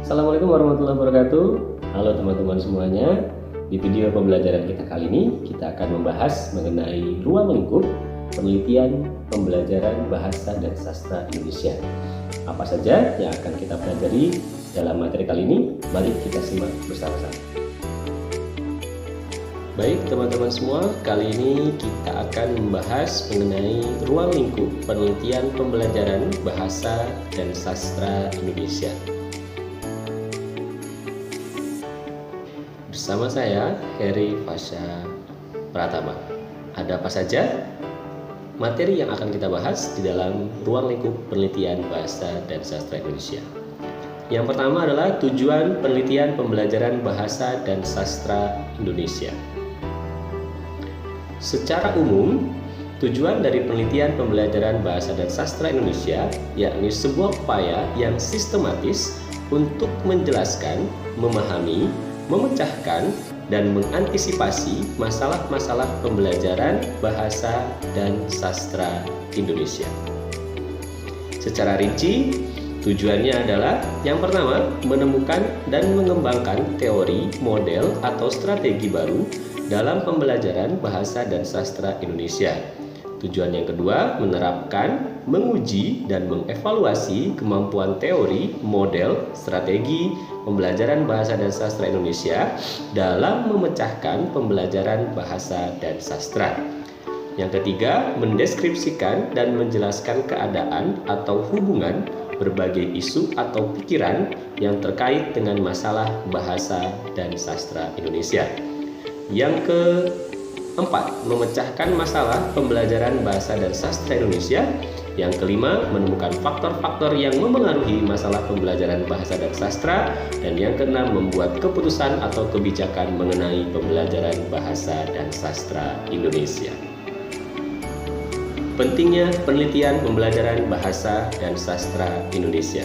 Assalamualaikum warahmatullahi wabarakatuh. Halo teman-teman semuanya. Di video pembelajaran kita kali ini, kita akan membahas mengenai ruang lingkup penelitian pembelajaran bahasa dan sastra Indonesia. Apa saja yang akan kita pelajari dalam materi kali ini? Mari kita simak bersama-sama. Baik teman-teman semua, kali ini kita akan membahas mengenai ruang lingkup penelitian pembelajaran bahasa dan sastra Indonesia. Bersama saya, Heri Fasya Pratama. Ada apa saja materi yang akan kita bahas di dalam ruang lingkup penelitian bahasa dan sastra Indonesia? Yang pertama adalah tujuan penelitian pembelajaran bahasa dan sastra Indonesia. Secara umum, tujuan dari penelitian pembelajaran bahasa dan sastra Indonesia yakni sebuah upaya yang sistematis untuk menjelaskan, memahami, memecahkan, dan mengantisipasi masalah-masalah pembelajaran bahasa dan sastra Indonesia. Secara rinci, tujuannya adalah yang pertama, menemukan dan mengembangkan teori, model, atau strategi baru dalam pembelajaran bahasa dan sastra Indonesia. Tujuan yang kedua, menerapkan, menguji, dan mengevaluasi kemampuan teori, model, strategi pembelajaran bahasa dan sastra Indonesia dalam memecahkan pembelajaran bahasa dan sastra. Yang ketiga, mendeskripsikan dan menjelaskan keadaan atau hubungan berbagai isu atau pikiran yang terkait dengan masalah bahasa dan sastra Indonesia. Yang keempat, memecahkan masalah pembelajaran bahasa dan sastra Indonesia. Yang kelima, menemukan faktor-faktor yang memengaruhi masalah pembelajaran bahasa dan sastra. Dan yang keenam, membuat keputusan atau kebijakan mengenai pembelajaran bahasa dan sastra Indonesia. Pentingnya penelitian pembelajaran bahasa dan sastra Indonesia.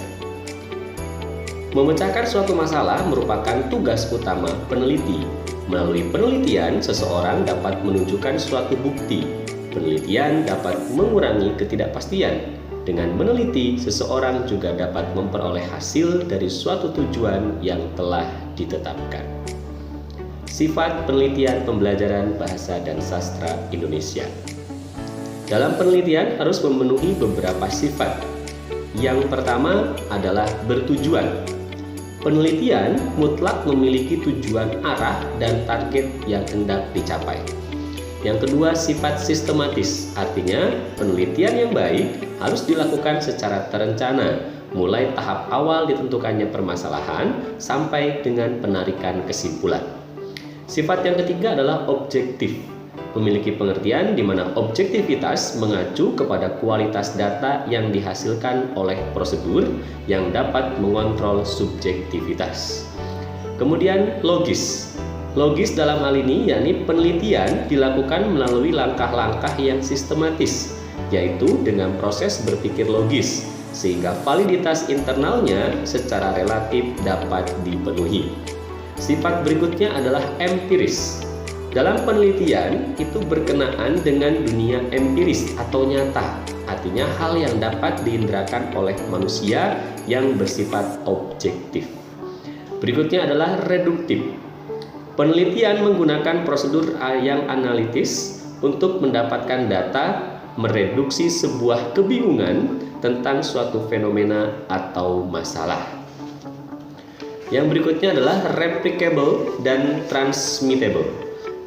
Memecahkan suatu masalah merupakan tugas utama peneliti. Melalui penelitian, seseorang dapat menunjukkan suatu bukti. Penelitian dapat mengurangi ketidakpastian. Dengan meneliti, seseorang juga dapat memperoleh hasil dari suatu tujuan yang telah ditetapkan. Sifat penelitian pembelajaran bahasa dan sastra Indonesia. Dalam penelitian harus memenuhi beberapa sifat. Yang pertama adalah bertujuan. Penelitian mutlak memiliki tujuan arah dan target yang hendak dicapai. Yang kedua, sifat sistematis, artinya penelitian yang baik harus dilakukan secara terencana, mulai tahap awal ditentukannya permasalahan sampai dengan penarikan kesimpulan. Sifat yang ketiga adalah objektif, memiliki pengertian di mana objektivitas mengacu kepada kualitas data yang dihasilkan oleh prosedur yang dapat mengontrol subjektivitas. Kemudian logis. Logis dalam hal ini yakni penelitian dilakukan melalui langkah-langkah yang sistematis, yaitu dengan proses berpikir logis, sehingga validitas internalnya secara relatif dapat dipenuhi. Sifat berikutnya adalah empiris. Dalam penelitian itu berkenaan dengan dunia empiris atau nyata, artinya hal yang dapat diindrakan oleh manusia yang bersifat objektif. Berikutnya adalah reduktif. Penelitian menggunakan prosedur yang analitis untuk mendapatkan data, mereduksi sebuah kebingungan tentang suatu fenomena atau masalah. Yang berikutnya adalah replicable dan transmittable.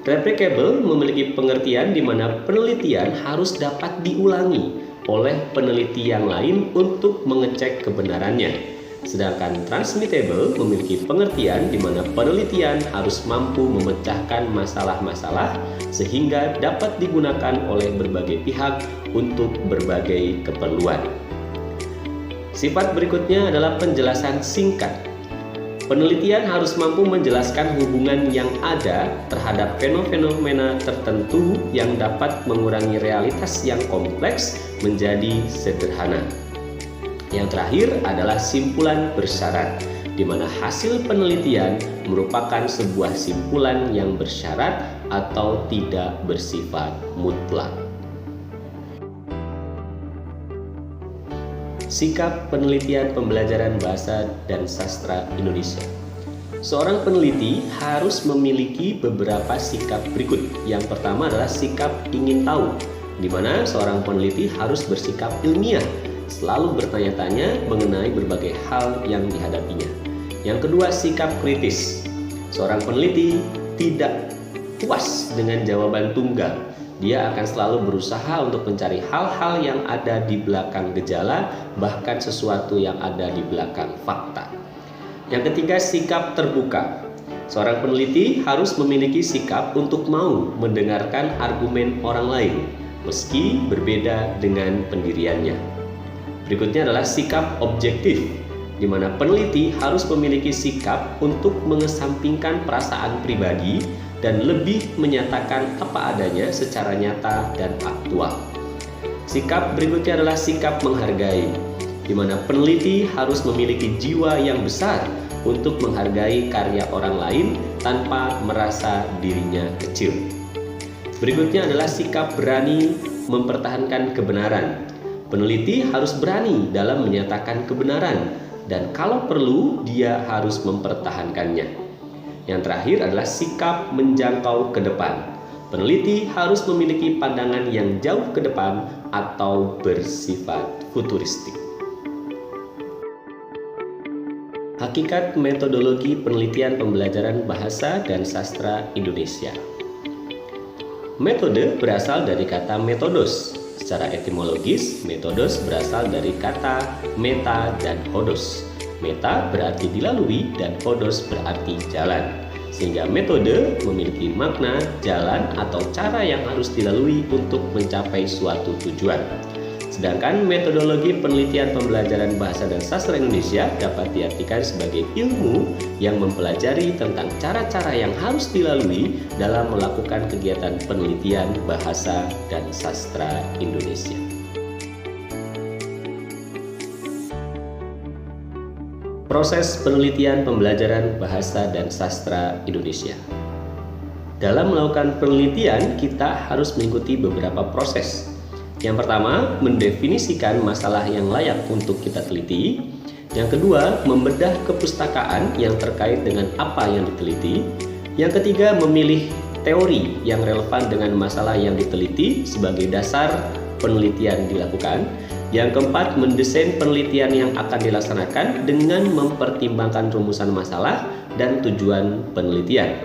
Replicable memiliki pengertian di mana penelitian harus dapat diulangi oleh peneliti yang lain untuk mengecek kebenarannya. Sedangkan transmittable memiliki pengertian di mana penelitian harus mampu memecahkan masalah-masalah sehingga dapat digunakan oleh berbagai pihak untuk berbagai keperluan. Sifat berikutnya adalah penjelasan singkat. Penelitian harus mampu menjelaskan hubungan yang ada terhadap fenomena tertentu yang dapat mengurangi realitas yang kompleks menjadi sederhana. Yang terakhir adalah simpulan bersyarat, di mana hasil penelitian merupakan sebuah simpulan yang bersyarat atau tidak bersifat mutlak. Sikap penelitian pembelajaran bahasa dan sastra Indonesia. Seorang peneliti harus memiliki beberapa sikap berikut. Yang pertama adalah sikap ingin tahu, di mana seorang peneliti harus bersikap ilmiah, selalu bertanya-tanya mengenai berbagai hal yang dihadapinya. Yang kedua, sikap kritis. Seorang peneliti tidak puas dengan jawaban tunggal. Dia akan selalu berusaha untuk mencari hal-hal yang ada di belakang gejala, bahkan sesuatu yang ada di belakang fakta. Yang ketiga, sikap terbuka. Seorang peneliti harus memiliki sikap untuk mau mendengarkan argumen orang lain, meski berbeda dengan pendiriannya. Berikutnya adalah sikap objektif, di mana peneliti harus memiliki sikap untuk mengesampingkan perasaan pribadi dan lebih menyatakan apa adanya secara nyata dan aktual. Sikap berikutnya adalah sikap menghargai, di mana peneliti harus memiliki jiwa yang besar untuk menghargai karya orang lain tanpa merasa dirinya kecil. Berikutnya adalah sikap berani mempertahankan kebenaran. Peneliti harus berani dalam menyatakan kebenaran, dan kalau perlu dia harus mempertahankannya. Yang terakhir adalah sikap menjangkau ke depan. Peneliti harus memiliki pandangan yang jauh ke depan atau bersifat futuristik. Hakikat metodologi penelitian pembelajaran bahasa dan sastra Indonesia. Metode berasal dari kata metodos. Secara etimologis, metodos berasal dari kata meta dan hodos. Meta berarti dilalui dan hodos berarti jalan, sehingga metode memiliki makna jalan atau cara yang harus dilalui untuk mencapai suatu tujuan. Sedangkan metodologi penelitian pembelajaran bahasa dan sastra Indonesia dapat diartikan sebagai ilmu yang mempelajari tentang cara-cara yang harus dilalui dalam melakukan kegiatan penelitian bahasa dan sastra Indonesia. Proses penelitian pembelajaran bahasa dan sastra Indonesia. Dalam melakukan penelitian, kita harus mengikuti beberapa proses. Yang pertama, mendefinisikan masalah yang layak untuk kita teliti. Yang kedua, membedah kepustakaan yang terkait dengan apa yang diteliti. Yang ketiga, memilih teori yang relevan dengan masalah yang diteliti sebagai dasar penelitian dilakukan. Yang keempat, mendesain penelitian yang akan dilaksanakan dengan mempertimbangkan rumusan masalah dan tujuan penelitian.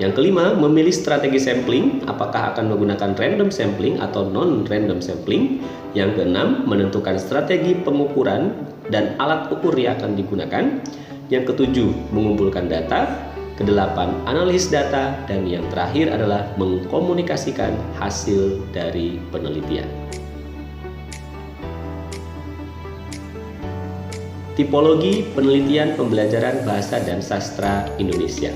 Yang kelima, memilih strategi sampling, apakah akan menggunakan random sampling atau non-random sampling. Yang keenam, menentukan strategi pengukuran dan alat ukur yang akan digunakan. Yang ketujuh, mengumpulkan data. Kedelapan, analisis data. Dan yang terakhir adalah mengkomunikasikan hasil dari penelitian. Tipologi penelitian pembelajaran bahasa dan sastra Indonesia.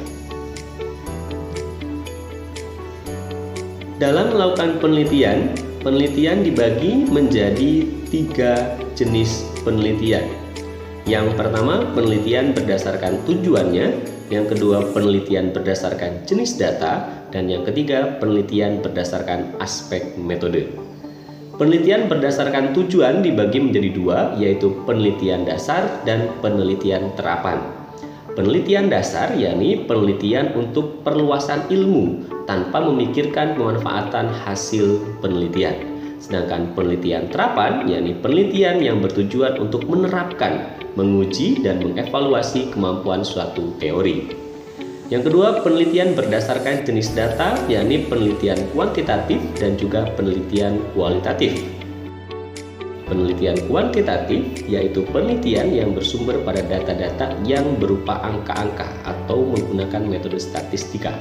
Dalam melakukan penelitian, penelitian dibagi menjadi 3 jenis penelitian. Yang pertama, penelitian berdasarkan tujuannya. Yang kedua, penelitian berdasarkan jenis data. Dan yang ketiga, penelitian berdasarkan aspek metode. Penelitian berdasarkan tujuan dibagi menjadi 2, yaitu penelitian dasar dan penelitian terapan. Penelitian dasar yakni penelitian untuk perluasan ilmu tanpa memikirkan pemanfaatan hasil penelitian. Sedangkan penelitian terapan yakni penelitian yang bertujuan untuk menerapkan, menguji, dan mengevaluasi kemampuan suatu teori. Yang kedua, penelitian berdasarkan jenis data, yakni penelitian kuantitatif dan juga penelitian kualitatif. Penelitian kuantitatif yaitu penelitian yang bersumber pada data-data yang berupa angka-angka atau menggunakan metode statistika.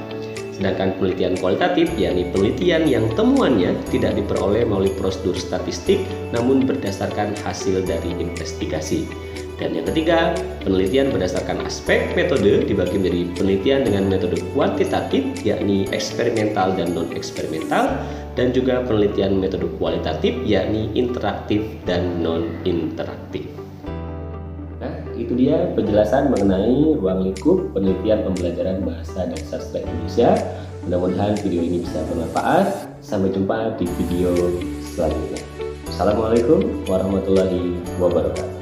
Sedangkan penelitian kualitatif yakni penelitian yang temuannya tidak diperoleh melalui prosedur statistik namun berdasarkan hasil dari investigasi. Dan yang ketiga, penelitian berdasarkan aspek metode dibagi menjadi penelitian dengan metode kuantitatif yakni eksperimental dan non-eksperimental, dan juga penelitian metode kualitatif yakni interaktif dan non-interaktif. Nah, itu dia penjelasan mengenai ruang lingkup penelitian pembelajaran bahasa dan sastra Indonesia. Mudah-mudahan video ini bisa bermanfaat. Sampai jumpa di video selanjutnya. Assalamualaikum warahmatullahi wabarakatuh.